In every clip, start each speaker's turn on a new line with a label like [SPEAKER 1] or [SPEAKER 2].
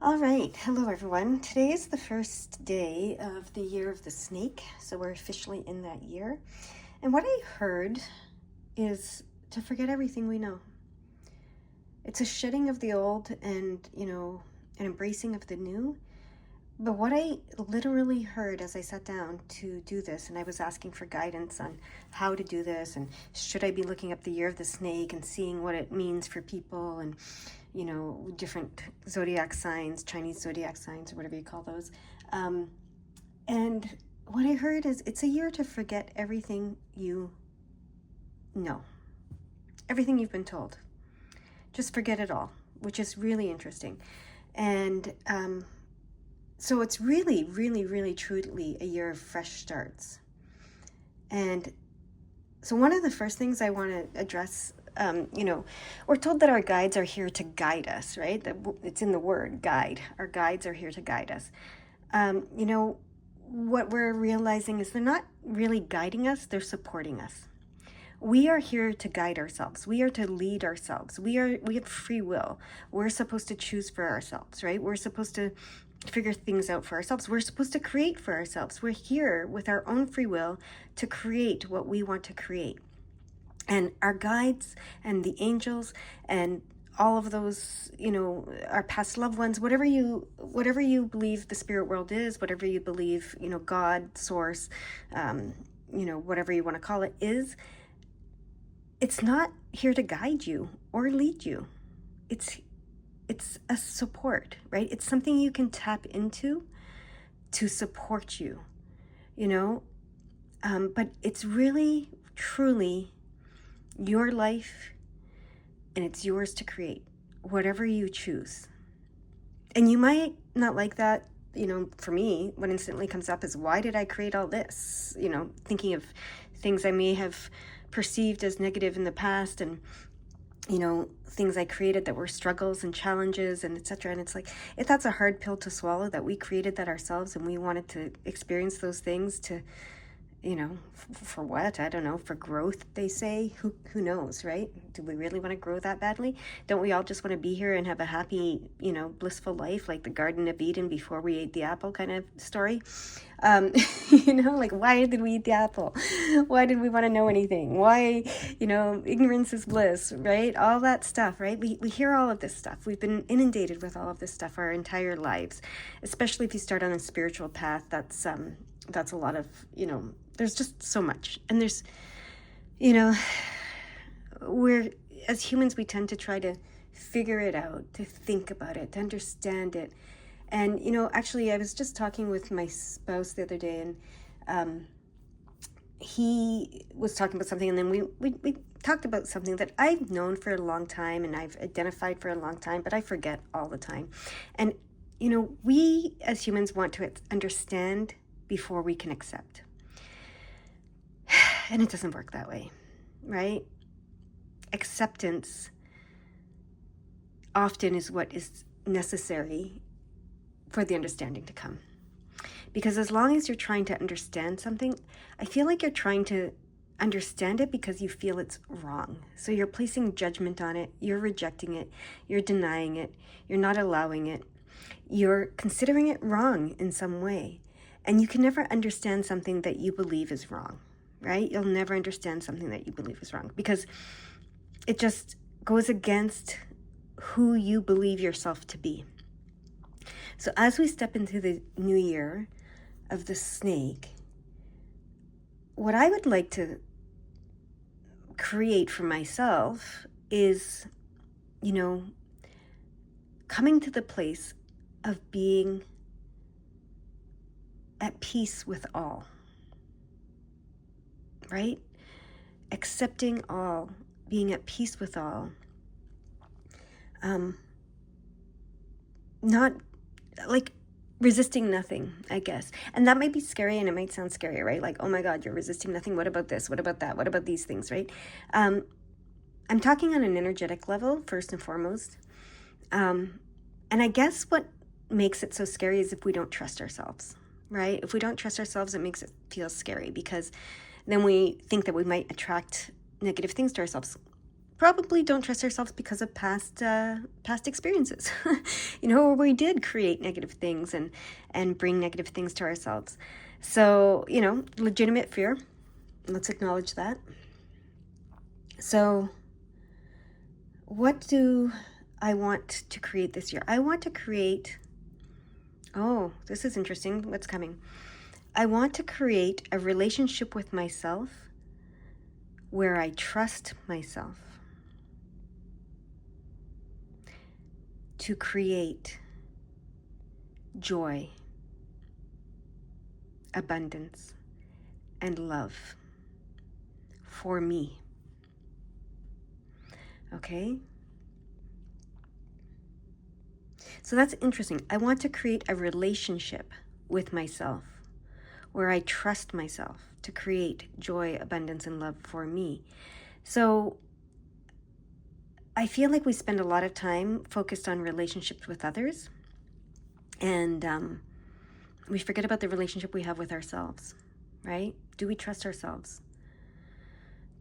[SPEAKER 1] All right. Hello, everyone. Today is the first day of the year of the snake. So we're officially in that year. And what I heard is to forget everything we know. It's a shedding of the old and, an embracing of the new. But what I literally heard as I sat down to do this, and I was asking for guidance on how to do this, and should I be looking up the year of the snake and seeing what it means for people, and different zodiac signs, Chinese zodiac signs, or whatever you call those. And what I heard is it's a year to forget everything you know, everything you've been told. Just forget it all, which is really interesting. And so it's really, really, really, truly a year of fresh starts. And so one of the first things I want to address, we're told that our guides are here to guide us, right? That it's in the word guide. Our guides are here to guide us. What we're realizing is they're not really guiding us, they're supporting us. We are here to guide ourselves. We are to lead ourselves. We have free will. We're supposed to choose for ourselves, right? We're supposed to figure things out for ourselves. We're supposed to create for ourselves. We're here with our own free will to create what we want to create. And our guides and the angels and all of those, our past loved ones, whatever you believe the spirit world is, whatever you believe, God, source, whatever you want to call it is, it's not here to guide you or lead you. It's a support, right? It's something you can tap into to support you, but it's really, truly your life, and it's yours to create, whatever you choose. And you might not like that. For me, what instantly comes up is, why did I create all this? Thinking of things I may have perceived as negative in the past, and things I created that were struggles and challenges and etc. And it's like, if that's a hard pill to swallow, that we created that ourselves and we wanted to experience those things to, for what? I don't know, for growth, they say. Who knows, right? Do we really want to grow that badly? Don't we all just want to be here and have a happy, blissful life, like the Garden of Eden before we ate the apple kind of story? Like, why did we eat the apple? Why did we want to know anything? Why, ignorance is bliss, right? All that stuff, right? We hear all of this stuff. We've been inundated with all of this stuff our entire lives, especially if you start on a spiritual path. That's a lot of, there's just so much. And there's, we're, as humans, we tend to try to figure it out, to think about it, to understand it. And, actually, I was just talking with my spouse the other day, and he was talking about something, and then we talked about something that I've known for a long time and I've identified for a long time, but I forget all the time. And, we as humans want to understand before we can accept. And it doesn't work that way, right? Acceptance often is what is necessary for the understanding to come. Because as long as you're trying to understand something, I feel like you're trying to understand it because you feel it's wrong. So you're placing judgment on it, you're rejecting it, you're denying it, you're not allowing it, you're considering it wrong in some way. And you can never understand something that you believe is wrong, right? You'll never understand something that you believe is wrong because it just goes against who you believe yourself to be. So as we step into the new year of the snake, what I would like to create for myself is, coming to the place of being at peace with all, right? Accepting all, being at peace with all. Not like resisting nothing, I guess. And that might be scary, and it might sound scary, right? Like, oh my God, you're resisting nothing. What about this? What about that? What about these things, right? I'm talking on an energetic level, first and foremost. And I guess what makes it so scary is if we don't trust ourselves, right? If we don't trust ourselves, it makes it feel scary because then we think that we might attract negative things to ourselves. probably don't trust ourselves because of past experiences, where we did create negative things and bring negative things to ourselves. So, legitimate fear. Let's acknowledge that. So, what do I want to create this year? I want to create, oh, this is interesting, what's coming. I want to create a relationship with myself where I trust myself to create joy, abundance, and love for me. Okay? So that's interesting. I want to create a relationship with myself where I trust myself to create joy, abundance, and love for me. So I feel like we spend a lot of time focused on relationships with others, and we forget about the relationship we have with ourselves, right? Do we trust ourselves?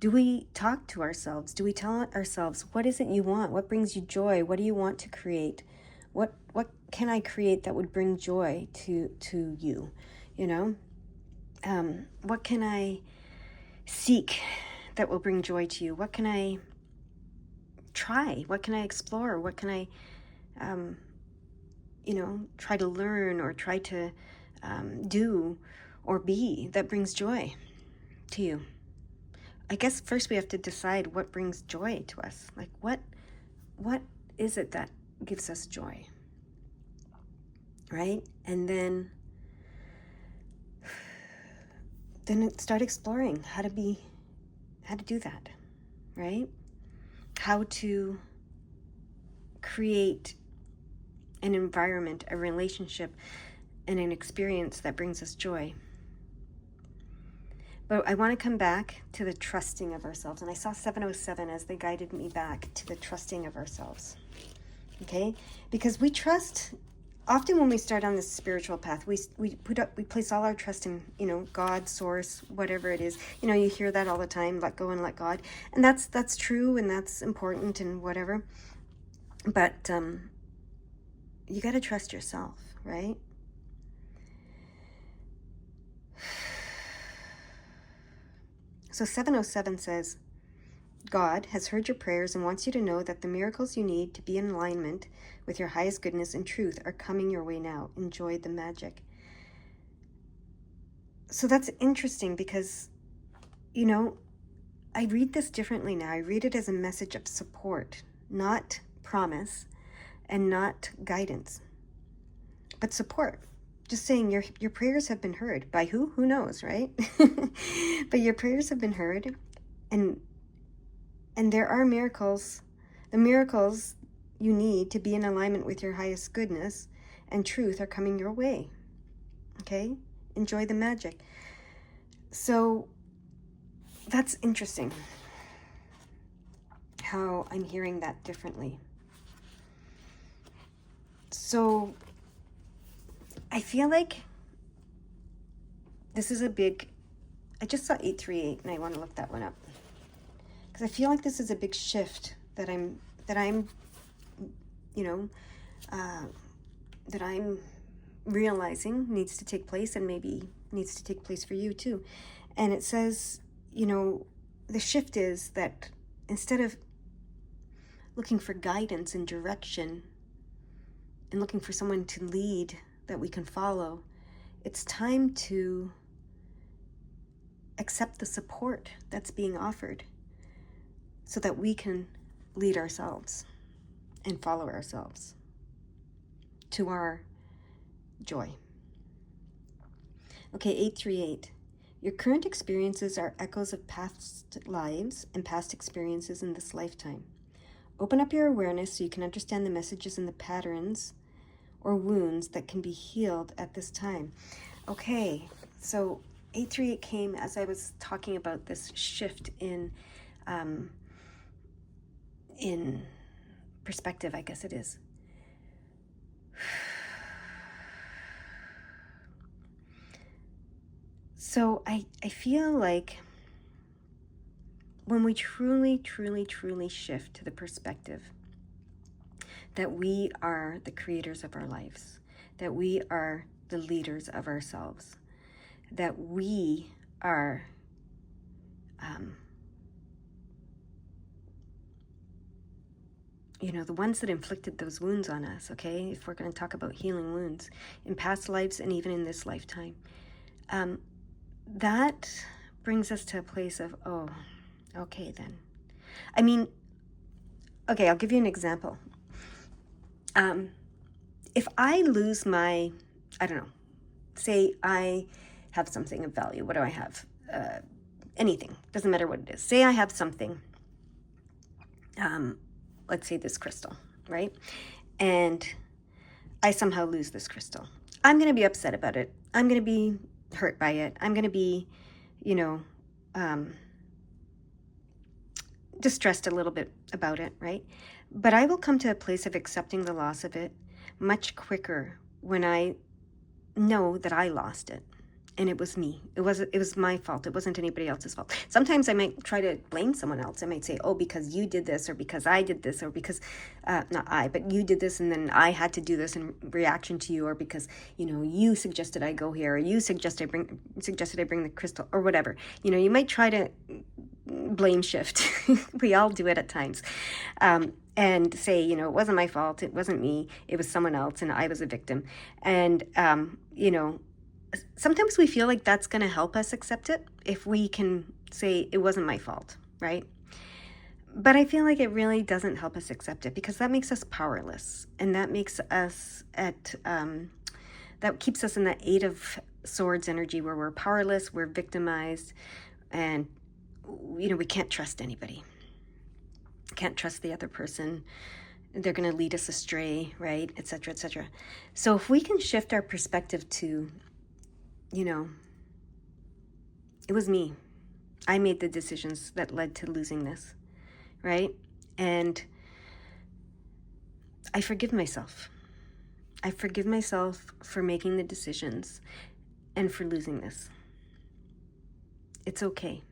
[SPEAKER 1] Do we talk to ourselves? Do we tell ourselves, what is it you want? What brings you joy? What do you want to create? What can I create that would bring joy to you? What can I seek that will bring joy to you? What can I try? What can I explore? What can I, try to learn or try to do or be that brings joy to you? I guess first we have to decide what brings joy to us. Like what is it that gives us joy? Right? And then start exploring how to do that, right? How to create an environment, a relationship, and an experience that brings us joy. But I want to come back to the trusting of ourselves. And I saw 707 as they guided me back to the trusting of ourselves. Okay? Because we trust, often when we start on this spiritual path, we place all our trust in, God, source, whatever it is. You hear that all the time, let go and let God. And that's true and that's important and whatever. But you got to trust yourself, right? So 707 says, God has heard your prayers and wants you to know that the miracles you need to be in alignment with your highest goodness and truth are coming your way now. Enjoy the magic. So that's interesting because, I read this differently now. I read it as a message of support, not promise and not guidance, but support. Just saying your prayers have been heard. By who? Who knows, right? But your prayers have been heard, and there are miracles. The miracles you need to be in alignment with your highest goodness and truth are coming your way. Okay? Enjoy the magic. So that's interesting how I'm hearing that differently. So I feel like this is a big, I just saw 838 and I want to look that one up. Because I feel like this is a big shift that I'm realizing needs to take place, and maybe needs to take place for you too. And it says, the shift is that instead of looking for guidance and direction and looking for someone to lead that we can follow, it's time to accept the support that's being offered so that we can lead ourselves and follow ourselves to our joy. Okay, 838. Your current experiences are echoes of past lives and past experiences in this lifetime. Open up your awareness so you can understand the messages and the patterns or wounds that can be healed at this time. Okay, so 838 came as I was talking about this shift in perspective, I guess it is. So I feel like when we truly, truly, truly shift to the perspective that we are the creators of our lives, that we are the leaders of ourselves, that we are the ones that inflicted those wounds on us, okay? If we're going to talk about healing wounds in past lives and even in this lifetime, that brings us to a place of, oh, okay then. I mean, okay, I'll give you an example. If I lose my, I don't know, say I have something of value. What do I have? Anything. Doesn't matter what it is. Say I have something. Let's say this crystal, right? And I somehow lose this crystal. I'm going to be upset about it. I'm going to be hurt by it. I'm going to be, distressed a little bit about it, right? But I will come to a place of accepting the loss of it much quicker when I know that I lost it. And it was me. It was my fault. It wasn't anybody else's fault. Sometimes I might try to blame someone else. I might say, oh, because you did this, or because I did this, or because, not I, but you did this, and then I had to do this in reaction to you, or because, you suggested I go here, or you suggested I bring the crystal, or whatever. You might try to blame shift. We all do it at times. And say, it wasn't my fault. It wasn't me. It was someone else, and I was a victim. And, sometimes we feel like that's going to help us accept it if we can say it wasn't my fault, right? But I feel like it really doesn't help us accept it, because that makes us powerless, and that makes us that keeps us in that Eight of Swords energy where we're powerless, we're victimized, and we can't trust anybody. Can't trust the other person. They're going to lead us astray, right? Et cetera, et cetera. So if we can shift our perspective to, it was me. I made the decisions that led to losing this, right? And I forgive myself. I forgive myself for making the decisions and for losing this. It's okay.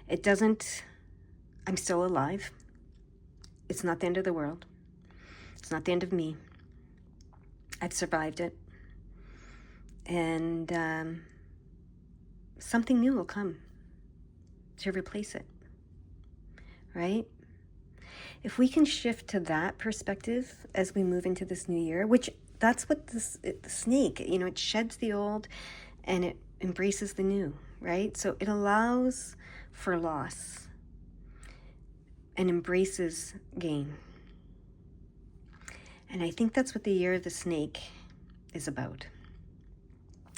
[SPEAKER 1] I'm still alive. It's not the end of the world. It's not the end of me. I've survived it. And something new will come to replace it, right? If we can shift to that perspective as we move into this new year, which that's what the snake, it sheds the old and it embraces the new, right? So it allows for loss and embraces gain. And I think that's what the year of the snake is about.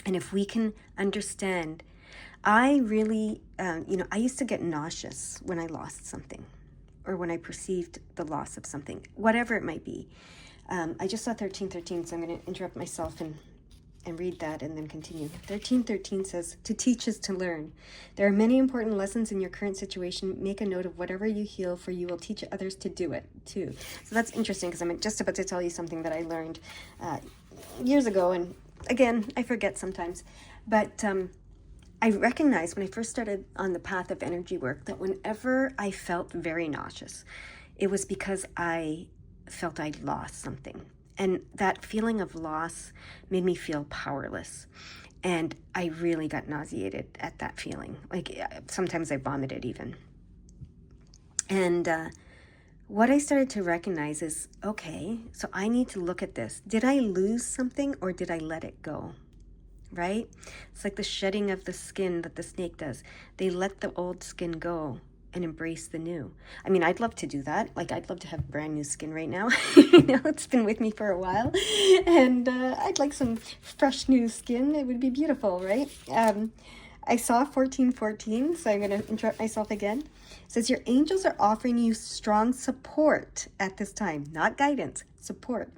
[SPEAKER 1] And if we can understand, I really, I used to get nauseous when I lost something, or when I perceived the loss of something, whatever it might be. I just saw 1313, so I'm going to interrupt myself and read that and then continue. 1313 says, to teach is to learn. There are many important lessons in your current situation. Make a note of whatever you heal, for you will teach others to do it too. So that's interesting, because I'm just about to tell you something that I learned years ago, and again, I forget sometimes. But I recognized when I first started on the path of energy work that whenever I felt very nauseous, it was because I felt I'd lost something. And that feeling of loss made me feel powerless. And I really got nauseated at that feeling. Like sometimes I vomited even. And what I started to recognize is, okay, so I need to look at this. Did I lose something, or did I let it go? Right? It's like the shedding of the skin that the snake does. They let the old skin go and embrace the new. I mean, I'd love to do that. Like, I'd love to have brand new skin right now. It's been with me for a while. And I'd like some fresh new skin. It would be beautiful, right? I saw 1414, so I'm going to interrupt myself again. It says, your angels are offering you strong support at this time, not guidance, support,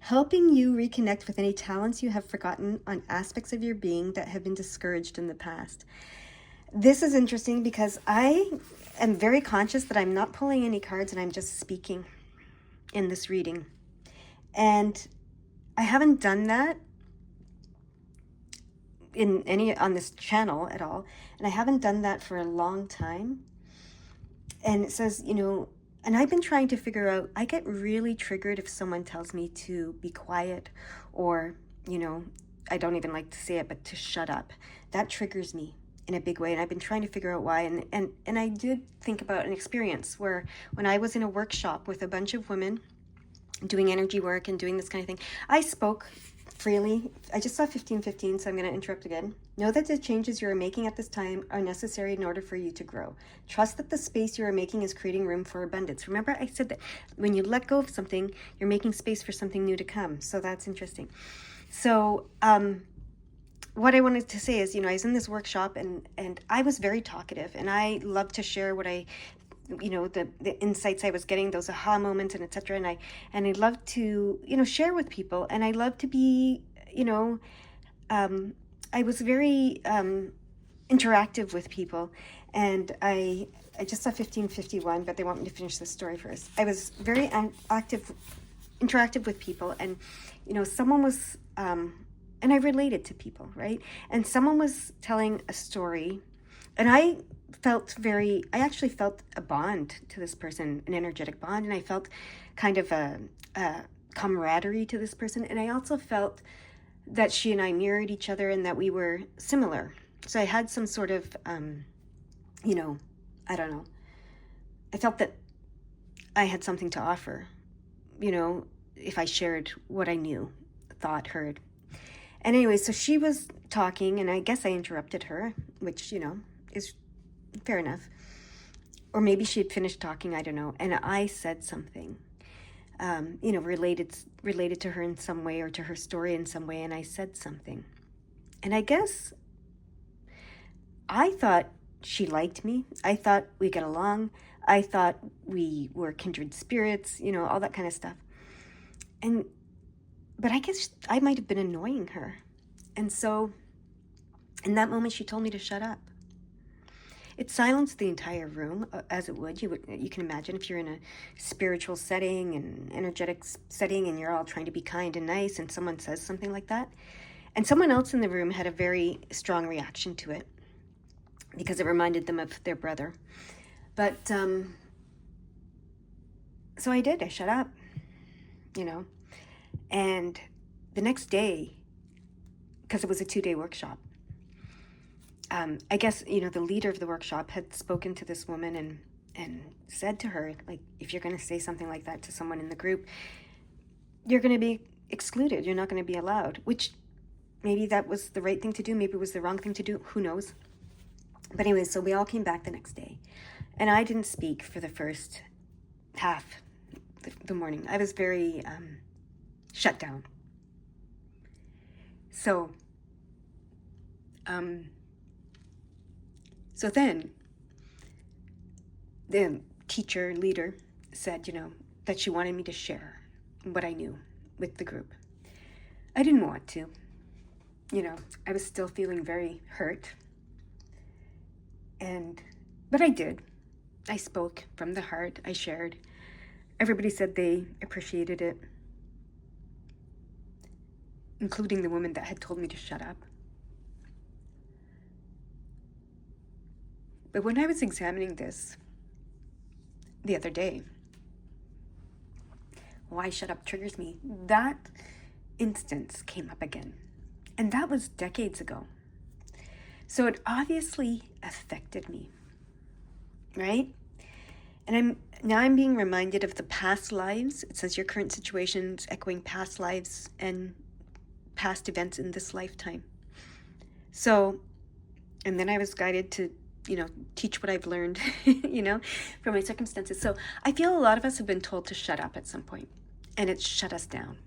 [SPEAKER 1] helping you reconnect with any talents you have forgotten on aspects of your being that have been discouraged in the past. This is interesting because I am very conscious that I'm not pulling any cards and I'm just speaking in this reading. And I haven't done that in any on this channel at all, and I haven't done that for a long time. And it says, and I've been trying to figure out, I get really triggered if someone tells me to be quiet, or, I don't even like to say it, but to shut up. That triggers me in a big way, and I've been trying to figure out why. And I did think about an experience where when I was in a workshop with a bunch of women doing energy work and doing this kind of thing, I spoke freely. I just saw 1515, so I'm going to interrupt again. Know that the changes you are making at this time are necessary in order for you to grow. Trust that the space you are making is creating room for abundance. Remember, I said that when you let go of something, you're making space for something new to come. So that's interesting. So what I wanted to say is, I was in this workshop, and I was very talkative, and I love to share what I the insights I was getting, those aha moments, and etc. And I love to share with people, and I love to be I was very interactive with people, and I just saw 1551, but they want me to finish this story first. I was very interactive with people, and someone was and I related to people, right? And someone was telling a story, and I actually felt a bond to this person, an energetic bond, and I felt kind of a camaraderie to this person, and I also felt that she and I mirrored each other and that we were similar. So I had some sort of, I don't know, I felt that I had something to offer, if I shared what I knew, thought, heard. And anyway, so she was talking, and I guess I interrupted her, which, is fair enough. Or maybe she had finished talking, I don't know. And I said something, related to her in some way, or to her story in some way. And I said something. And I guess I thought she liked me. I thought we got along. I thought we were kindred spirits, all that kind of stuff. But I guess I might have been annoying her. And so in that moment, she told me to shut up. It silenced the entire room, as it would. You can imagine if you're in a spiritual setting and energetic setting, and you're all trying to be kind and nice, and someone says something like that. And someone else in the room had a very strong reaction to it, because it reminded them of their brother. But so I did. I shut up, And the next day, because it was a 2-day workshop, I guess, the leader of the workshop had spoken to this woman and said to her, like, if you're going to say something like that to someone in the group, you're going to be excluded. You're not going to be allowed, which maybe that was the right thing to do. Maybe it was the wrong thing to do. Who knows? But anyway, so we all came back the next day, and I didn't speak for the first half the morning. I was very shut down. So then the teacher leader said, that she wanted me to share what I knew with the group. I didn't want to. I was still feeling very hurt. But I did. I spoke from the heart. I shared. Everybody said they appreciated it, including the woman that had told me to shut up. But when I was examining this the other day, why shut up triggers me, that instance came up again. And that was decades ago. So it obviously affected me, right? And I'm being reminded of the past lives. It says your current situations echoing past lives and past events in this lifetime. So, and then I was guided to, teach what I've learned, from my circumstances. So I feel a lot of us have been told to shut up at some point, and it's shut us down.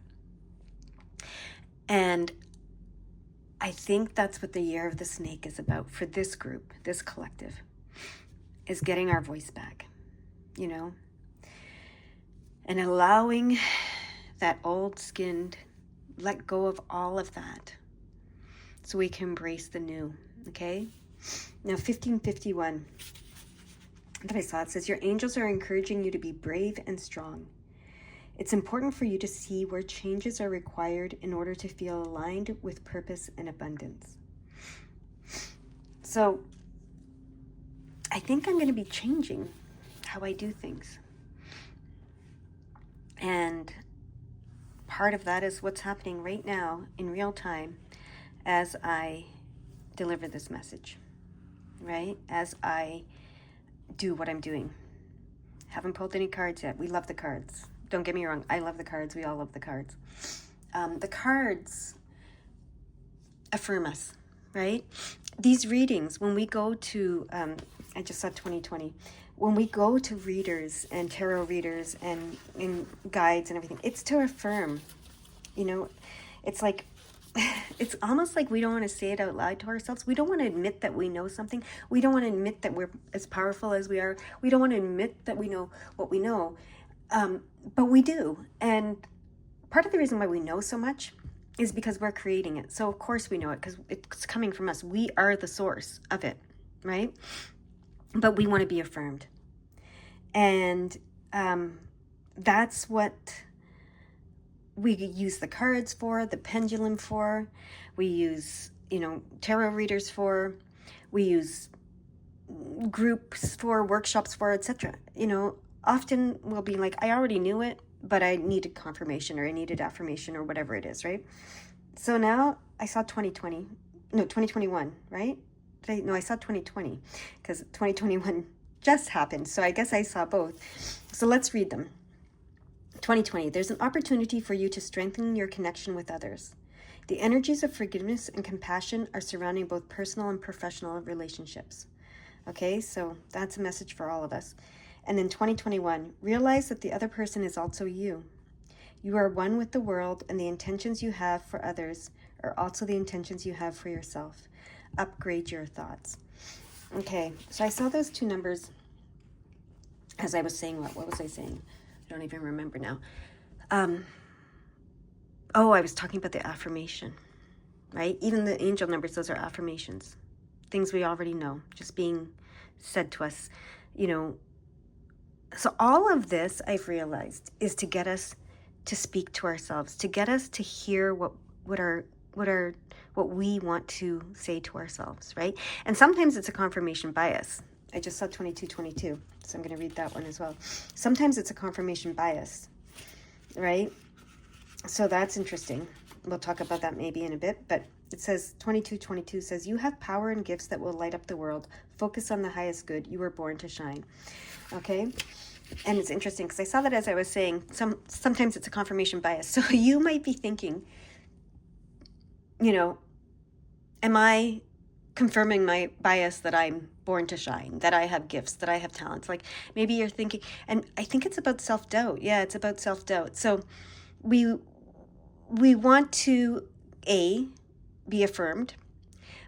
[SPEAKER 1] And I think that's what the Year of the Snake is about for this group, this collective, is getting our voice back, and allowing that old-skinned, let go of all of that so we can embrace the new, okay? Now, 1551 that I saw, it says, your angels are encouraging you to be brave and strong. It's important for you to see where changes are required in order to feel aligned with purpose and abundance. So I think I'm going to be changing how I do things. And part of that is what's happening right now in real time as I deliver this message, right? As I do what I'm doing. Haven't pulled any cards yet. We love the cards. Don't get me wrong. I love the cards. We all love the cards. The cards affirm us, right? These readings, when we go to, I just saw 2020, when we go to readers and tarot readers and guides and everything, it's to affirm, you know, it's like, it's almost like we don't want to say it out loud to ourselves. We don't want to admit that we know something. We don't want to admit that we're as powerful as we are. We don't want to admit that we know what we know. But we do. And part of the reason why we know so much is because we're creating it. So of course we know it because it's coming from us. We are the source of it, right? But we want to be affirmed. And that's what we use the cards for, the pendulum for, we use, tarot readers for, we use groups for, workshops for, etc. Often we'll be like, I already knew it, but I needed confirmation or I needed affirmation or whatever it is, right? So now I saw 2021, right? I saw 2020 because 2021 just happened. So I guess I saw both. So let's read them. 2020, there's an opportunity for you to strengthen your connection with others. The energies of forgiveness and compassion are surrounding both personal and professional relationships. Okay, so that's a message for all of us. And then 2021, realize that the other person is also you. You are one with the world, and the intentions you have for others are also the intentions you have for yourself. Upgrade your thoughts. Okay, so I saw those two numbers as I was saying, what was I saying? I don't even remember now. I was talking about the affirmation, right? Even the angel numbers, those are affirmations. Things we already know, just being said to us, So all of this, I've realized, is to get us to speak to ourselves, to get us to hear what we want to say to ourselves, right? And sometimes it's a confirmation bias. I just saw 2222, so I'm going to read that one as well. Sometimes it's a confirmation bias, right? So that's interesting. We'll talk about that maybe in a bit, but it says 2222 says, you have power and gifts that will light up the world. Focus on the highest good. You were born to shine. Okay? And it's interesting because I saw that as I was saying, sometimes it's a confirmation bias. So you might be thinking, am I confirming my bias that I'm born to shine, that I have gifts, that I have talents? Like maybe you're thinking, and I think it's about self-doubt. Yeah, it's about self-doubt. So we want to, be affirmed,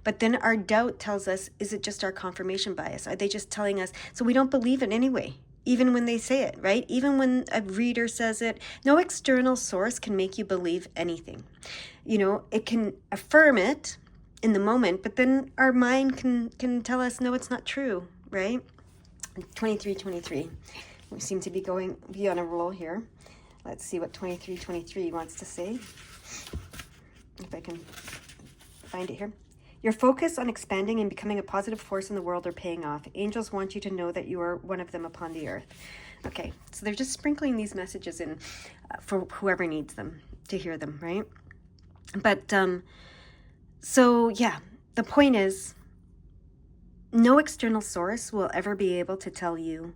[SPEAKER 1] but then our doubt tells us, is it just our confirmation bias? Are they just telling us? So we don't believe it anyway, even when they say it, right? Even when a reader says it, no external source can make you believe anything. It can affirm it in the moment, but then our mind can tell us, no, it's not true, right? 2323. We seem to be on a roll here. Let's see what 2323 wants to say. If I can find it here. Your focus on expanding and becoming a positive force in the world are paying off. Angels want you to know that you are one of them upon the earth. Okay, so they're just sprinkling these messages in for whoever needs them to hear them, right? But so yeah, the point is, no external source will ever be able to tell you,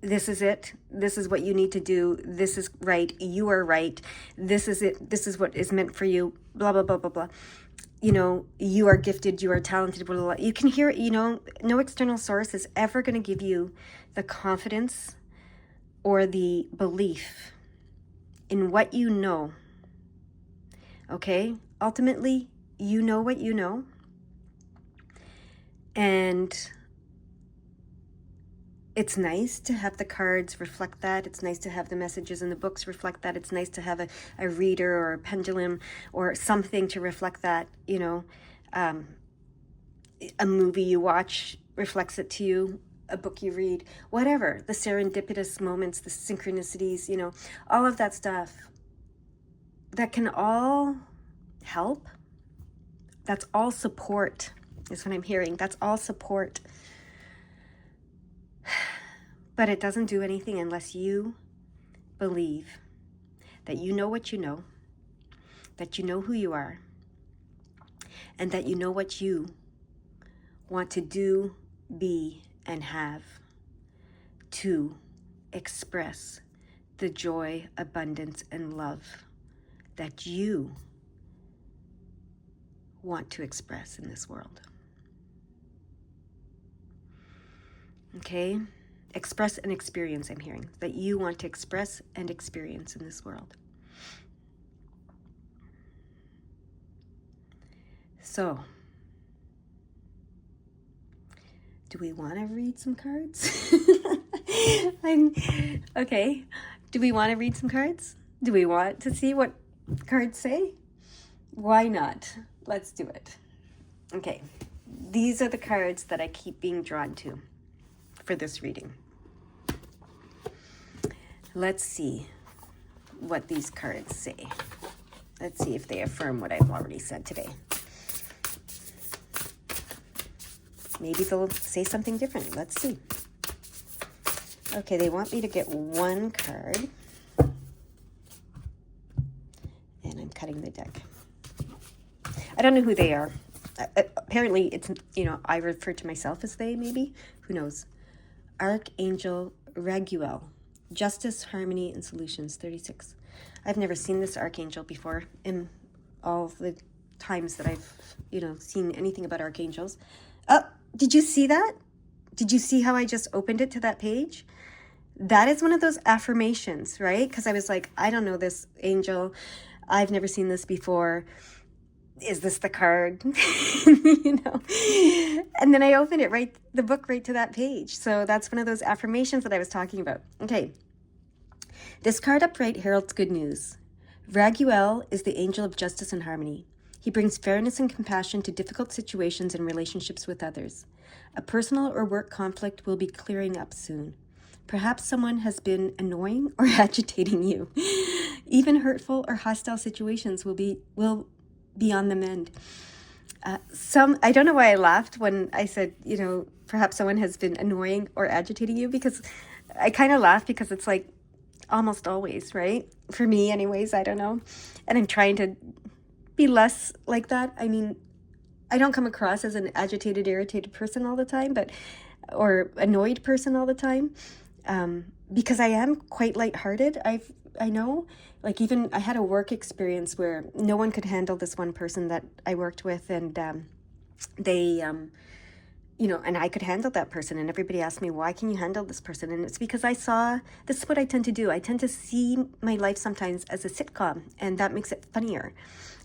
[SPEAKER 1] this is it, this is what you need to do, this is right, you are right, this is it, this is what is meant for you, blah, blah, blah, blah, blah. You are gifted, you are talented, blah, blah, blah. You can hear, no external source is ever going to give you the confidence or the belief in what you know. Okay? Ultimately, you know what you know. And it's nice to have the cards reflect that. It's nice to have the messages in the books reflect that. It's nice to have a reader or a pendulum or something to reflect that. A movie you watch reflects it to you. A book you read, whatever. The serendipitous moments, the synchronicities, all of that stuff. That can all help That's all support, is what I'm hearing. That's all support. But it doesn't do anything unless you believe that you know what you know, that you know who you are, and that you know what you want to do, be, and have to express the joy, abundance, and love that you want to express in this world. Okay? Express and experience, I'm hearing, that you want to express and experience in this world. So, do we want to read some cards? Okay. Do we want to read some cards? Do we want to see what cards say? Why not? Let's do it. Okay. These are the cards that I keep being drawn to for this reading. Let's see what these cards say. Let's see if they affirm what I've already said today. Maybe they'll say something different. Let's see. Okay, they want me to get one card. And I'm cutting the deck. I don't know who they are. Apparently, it's, I refer to myself as they, maybe. Who knows? Archangel Raguel. Justice, Harmony, and Solutions, 36. I've never seen this Archangel before in all the times that I've, seen anything about Archangels. Oh, did you see that? Did you see how I just opened it to that page? That is one of those affirmations, right? Because I was like, I don't know this angel. I've never seen this before. Is this the card? And then I opened it the book right to that page. So that's one of those affirmations that I was talking about. Okay. This card upright heralds good news. Raguel is the angel of justice and harmony. He brings fairness and compassion to difficult situations and relationships with others. A personal or work conflict will be clearing up soon. Perhaps someone has been annoying or agitating you. Even hurtful or hostile situations will be on the mend. I don't know why I laughed when I said, perhaps someone has been annoying or agitating you, because I kind of laugh because it's like almost always, right? For me anyways, I don't know. And I'm trying to be less like that. I mean, I don't come across as an agitated, irritated person all the time, or annoyed person all the time, because I am quite lighthearted. I know, like, even I had a work experience where no one could handle this one person that I worked with, and they, and I could handle that person, and everybody asked me, why can you handle this person? And it's because this is what I tend to do. I tend to see my life sometimes as a sitcom, and that makes it funnier.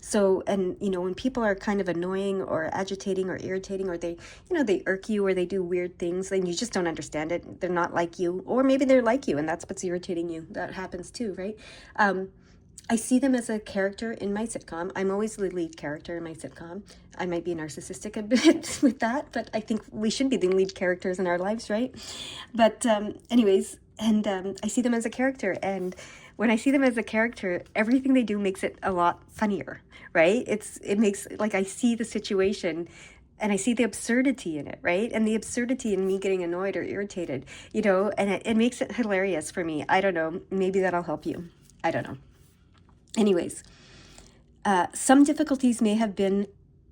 [SPEAKER 1] So, and, when people are kind of annoying or agitating or irritating, or they irk you, or they do weird things, then you just don't understand it. They're not like you, or maybe they're like you, and that's what's irritating you. That happens too, right? I see them as a character in my sitcom. I'm always the lead character in my sitcom. I might be narcissistic a bit with that, but I think we should be the lead characters in our lives, right? But anyways, and I see them as a character, and when I see them as a character, everything they do makes it a lot funnier, right? It makes, like, I see the situation and I see the absurdity in it, right? And the absurdity in me getting annoyed or irritated, and it makes it hilarious for me. I don't know. Maybe that'll help you. I don't know. Anyways, some difficulties may have been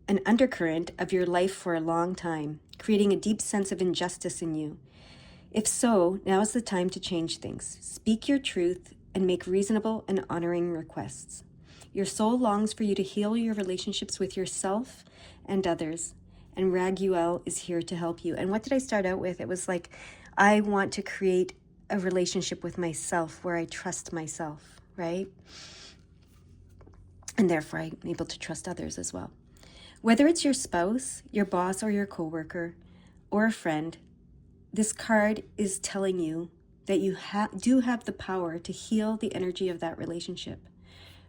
[SPEAKER 1] an undercurrent of your life for a long time, creating a deep sense of injustice in you. If so, now is the time to change things. Speak your truth and make reasonable and honoring requests. Your soul longs for you to heal your relationships with yourself and others, and Raguel is here to help you. And what did I start out with? It was like, I want to create a relationship with myself where I trust myself, right? And therefore I'm able to trust others as well. Whether it's your spouse, your boss, or your coworker, or a friend, this card is telling you that you do have the power to heal the energy of that relationship.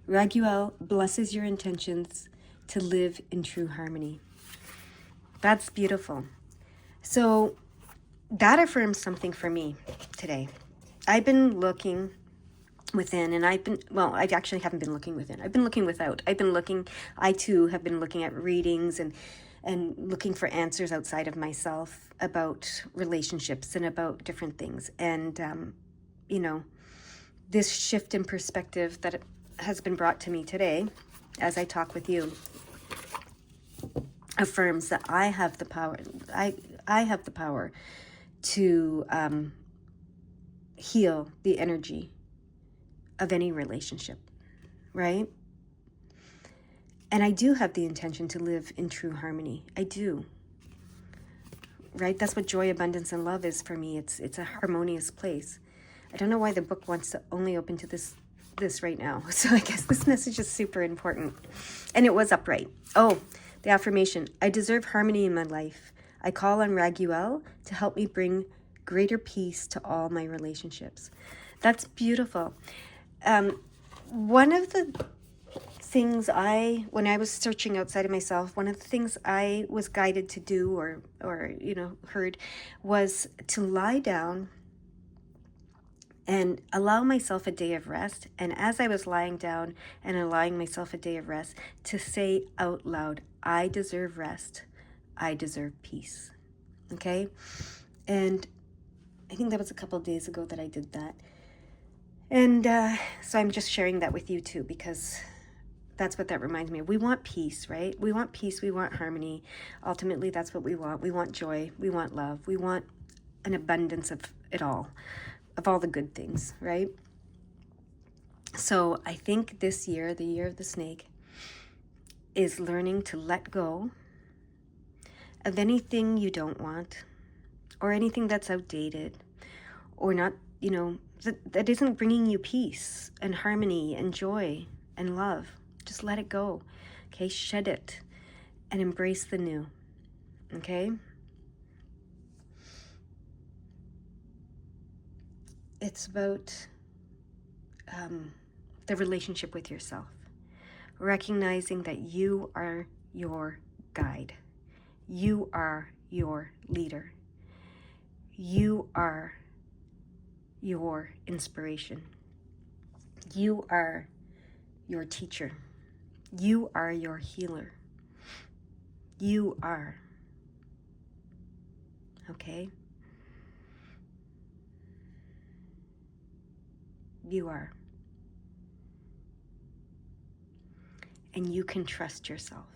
[SPEAKER 1] Raguel blesses your intentions to live in true harmony. That's beautiful. So that affirms something for me today. I've been looking within. And I actually haven't been looking within. I've been looking without. I too have been looking at readings and looking for answers outside of myself about relationships and about different things. And, this shift in perspective that has been brought to me today as I talk with you affirms that I have the power. I have the power to heal the energy of any relationship, right? And I do have the intention to live in true harmony. I do. Right? That's what joy, abundance, and love is for me. It's a harmonious place. I don't know why the book wants to only open to this right now. So I guess this message is super important. And it was upright. Oh, the affirmation. I deserve harmony in my life. I call on Raguel to help me bring greater peace to all my relationships. That's beautiful. One of the things when I was searching outside of myself, one of the things I was guided to do or heard was to lie down and allow myself a day of rest. And as I was lying down and allowing myself a day of rest, to say out loud, I deserve rest. I deserve peace. Okay? And I think that was a couple of days ago that I did that. And so I'm just sharing that with you too, because that's what that reminds me of. We want peace, right? We want peace. We want harmony. Ultimately, that's what we want. We want joy. We want love. We want an abundance of it all, of all the good things, right? So I think this year, the year of the snake, is learning to let go of anything you don't want, or anything that's outdated, or not, that isn't bringing you peace and harmony and joy and love. Just let it go, okay? Shed it and embrace the new, okay? It's about the relationship with yourself. Recognizing that you are your guide. You are your leader. You are your inspiration. You are your teacher. You are your healer. You are. Okay? You are. And you can trust yourself.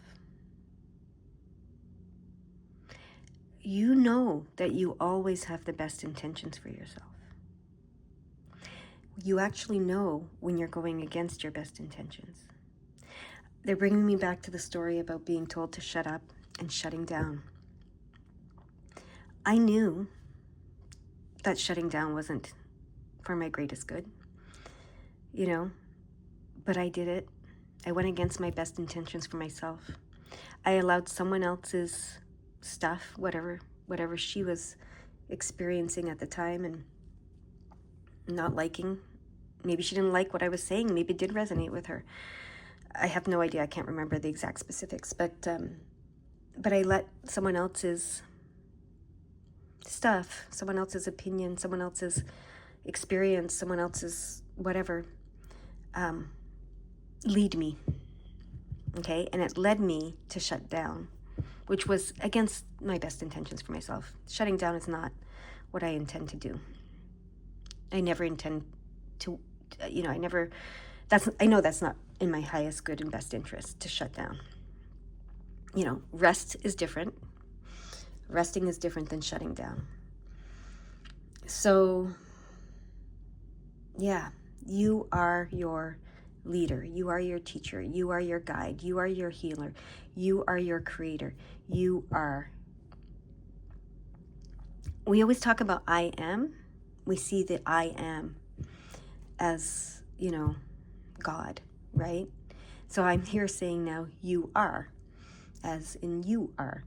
[SPEAKER 1] You know that you always have the best intentions for yourself. You actually know when you're going against your best intentions. They're bringing me back to the story about being told to shut up and shutting down. I knew that shutting down wasn't for my greatest good, but I did it. I went against my best intentions for myself. I allowed someone else's stuff, whatever she was experiencing at the time and not liking. Maybe she didn't like what I was saying. Maybe it did resonate with her. I have no idea. I can't remember the exact specifics, but I let someone else's stuff, someone else's opinion, someone else's experience, someone else's whatever, lead me. Okay? And it led me to shut down, which was against my best intentions for myself. Shutting down is not what I intend to do. I never intend to, I know that's not in my highest good and best interest to shut down. Rest is different. Resting is different than shutting down. So, yeah, you are your leader. You are your teacher. You are your guide. You are your healer. You are your creator. You are. We always talk about I am. We see the I am as, God, right? So I'm here saying now you are, as in you are,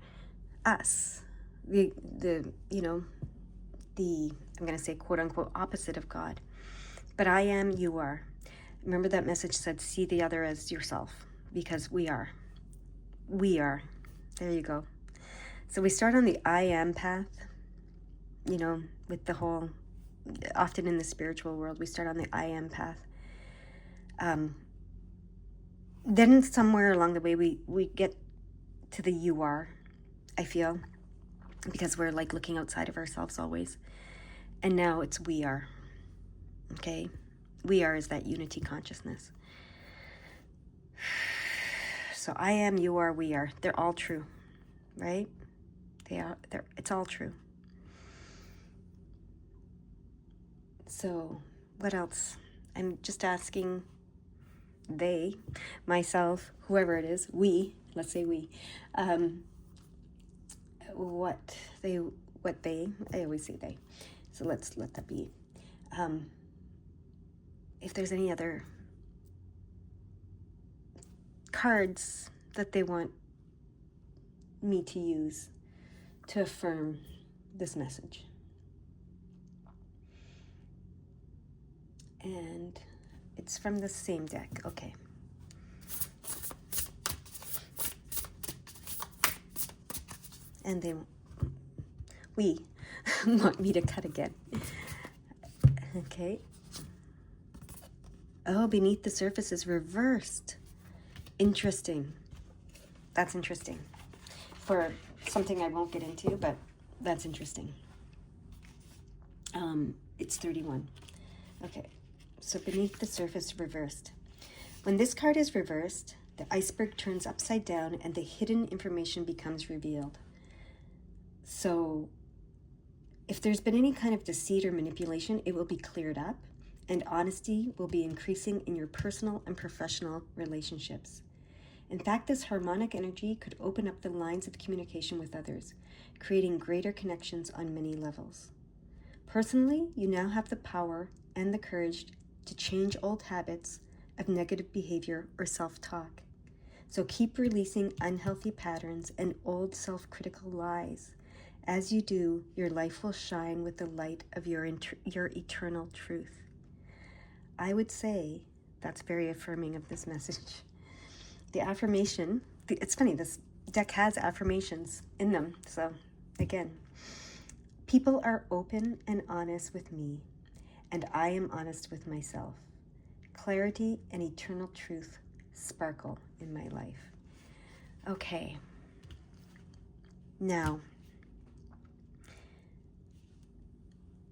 [SPEAKER 1] us. The I'm going to say quote unquote opposite of God. But I am, you are. Remember that message said, see the other as yourself, because we are. We are. There you go. So we start on the I am path, with the whole, often in the spiritual world, we start on the I am path. Then somewhere along the way, we get to the you are, I feel, because we're like looking outside of ourselves always. And now it's we are, okay? We are is that unity consciousness. So I am, you are, we are. They're all true, right? It's all true. So what else? I'm just asking they, myself, whoever it is, we, let's say we, what they, I always say they. So let's let that be. If there's any other cards that they want me to use to affirm this message. And it's from the same deck. Okay. And we want me to cut again. Okay. Oh, beneath the surface is reversed. Interesting. That's interesting. For something I won't get into, but that's interesting. It's 31. Okay. So beneath the surface reversed. When this card is reversed, the iceberg turns upside down and the hidden information becomes revealed. So if there's been any kind of deceit or manipulation, it will be cleared up, and honesty will be increasing in your personal and professional relationships. In fact, this harmonic energy could open up the lines of communication with others, creating greater connections on many levels. Personally, you now have the power and the courage to change old habits of negative behavior or self-talk. So keep releasing unhealthy patterns and old self-critical lies. As you do, your life will shine with the light of your eternal truth. I would say that's very affirming of this message. The affirmation, it's funny, this deck has affirmations in them. So again, people are open and honest with me, and I am honest with myself. Clarity and eternal truth sparkle in my life. Okay. Now,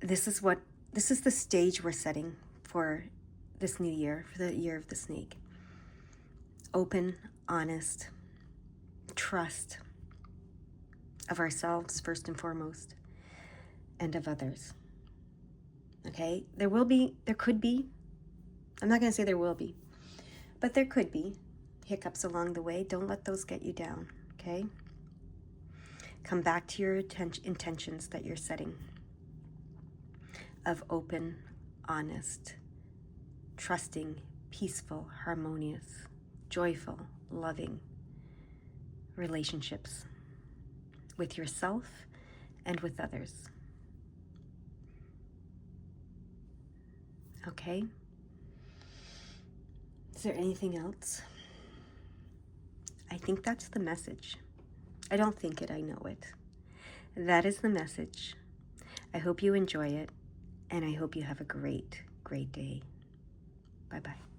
[SPEAKER 1] this is the stage we're setting for this new year, for the year of the snake. Open, honest, trust of ourselves first and foremost, and of others. Okay? There could be, I'm not going to say there will be, but there could be hiccups along the way. Don't let those get you down, okay? Come back to your intentions that you're setting of open, honest, trusting, peaceful, harmonious, joyful, loving relationships with yourself and with others. Okay? Is there anything else? I think that's the message. I don't think it, I know it. That is the message. I hope you enjoy it, and I hope you have a great, great day. Bye-bye.